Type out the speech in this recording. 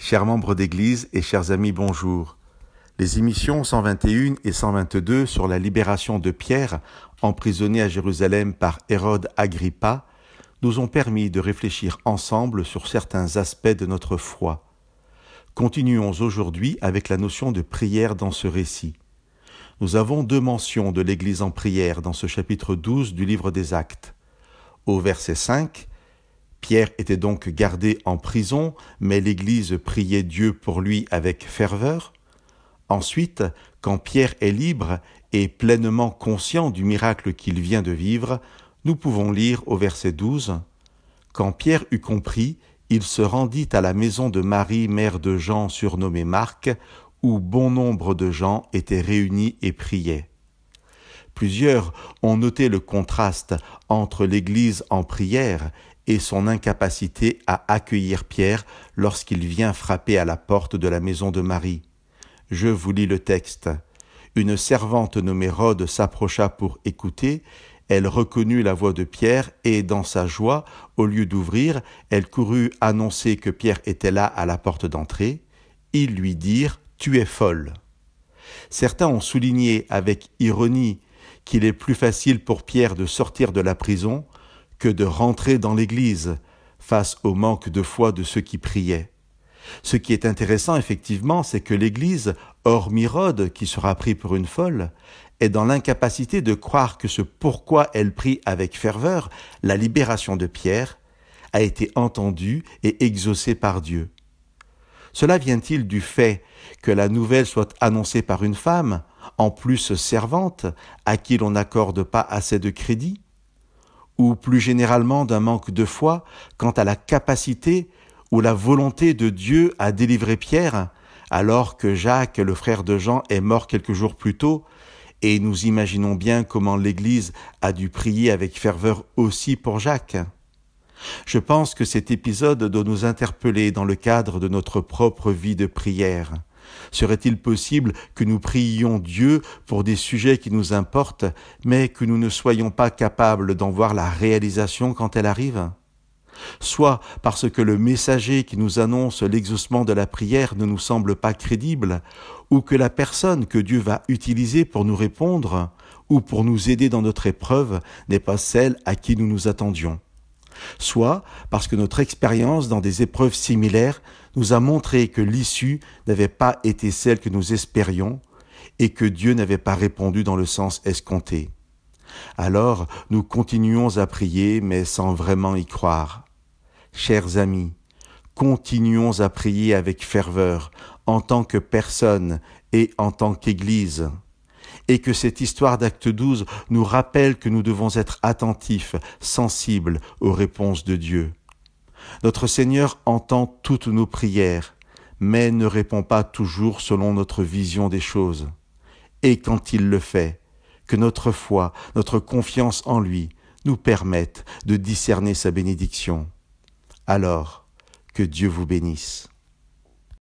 Chers membres d'Église et chers amis, bonjour. Les émissions 121 et 122 sur la libération de Pierre, emprisonné à Jérusalem par Hérode Agrippa, nous ont permis de réfléchir ensemble sur certains aspects de notre foi. Continuons aujourd'hui avec la notion de prière dans ce récit. Nous avons deux mentions de l'Église en prière dans ce chapitre 12 du livre des Actes. Au verset 5, Pierre était donc gardé en prison, mais l'Église priait Dieu pour lui avec ferveur. Ensuite, quand Pierre est libre et pleinement conscient du miracle qu'il vient de vivre, nous pouvons lire au verset 12 « Quand Pierre eut compris, il se rendit à la maison de Marie, mère de Jean, surnommée Marc, où bon nombre de gens étaient réunis et priaient. » Plusieurs ont noté le contraste entre l'Église en prière et son incapacité à accueillir Pierre lorsqu'il vient frapper à la porte de la maison de Marie. Je vous lis le texte. Une servante nommée Rhode s'approcha pour écouter. Elle reconnut la voix de Pierre et, dans sa joie, au lieu d'ouvrir, elle courut annoncer que Pierre était là à la porte d'entrée. Ils lui dirent « Tu es folle ». Certains ont souligné avec ironie qu'il est plus facile pour Pierre de sortir de la prison que de rentrer dans l'Église face au manque de foi de ceux qui priaient. Ce qui est intéressant, effectivement, c'est que l'Église, hormis Rhode, qui sera pris pour une folle, est dans l'incapacité de croire que ce pourquoi elle prie avec ferveur, la libération de Pierre, a été entendue et exaucée par Dieu. Cela vient-il du fait que la nouvelle soit annoncée par une femme, en plus servante, à qui l'on n'accorde pas assez de crédit? Ou plus généralement d'un manque de foi quant à la capacité ou la volonté de Dieu à délivrer Pierre, alors que Jacques, le frère de Jean, est mort quelques jours plus tôt, et nous imaginons bien comment l'Église a dû prier avec ferveur aussi pour Jacques. Je pense que cet épisode doit nous interpeller dans le cadre de notre propre vie de prière. Serait-il possible que nous priions Dieu pour des sujets qui nous importent, mais que nous ne soyons pas capables d'en voir la réalisation quand elle arrive ? Soit parce que le messager qui nous annonce l'exaucement de la prière ne nous semble pas crédible, ou que la personne que Dieu va utiliser pour nous répondre, ou pour nous aider dans notre épreuve, n'est pas celle à qui nous nous attendions. Soit parce que notre expérience dans des épreuves similaires nous a montré que l'issue n'avait pas été celle que nous espérions et que Dieu n'avait pas répondu dans le sens escompté. Alors, nous continuons à prier, mais sans vraiment y croire. Chers amis, continuons à prier avec ferveur, en tant que personne et en tant qu'Église. Et que cette histoire d'Acte 12 nous rappelle que nous devons être attentifs, sensibles aux réponses de Dieu. Notre Seigneur entend toutes nos prières, mais ne répond pas toujours selon notre vision des choses. Et quand il le fait, que notre foi, notre confiance en lui nous permettent de discerner sa bénédiction. Alors, que Dieu vous bénisse.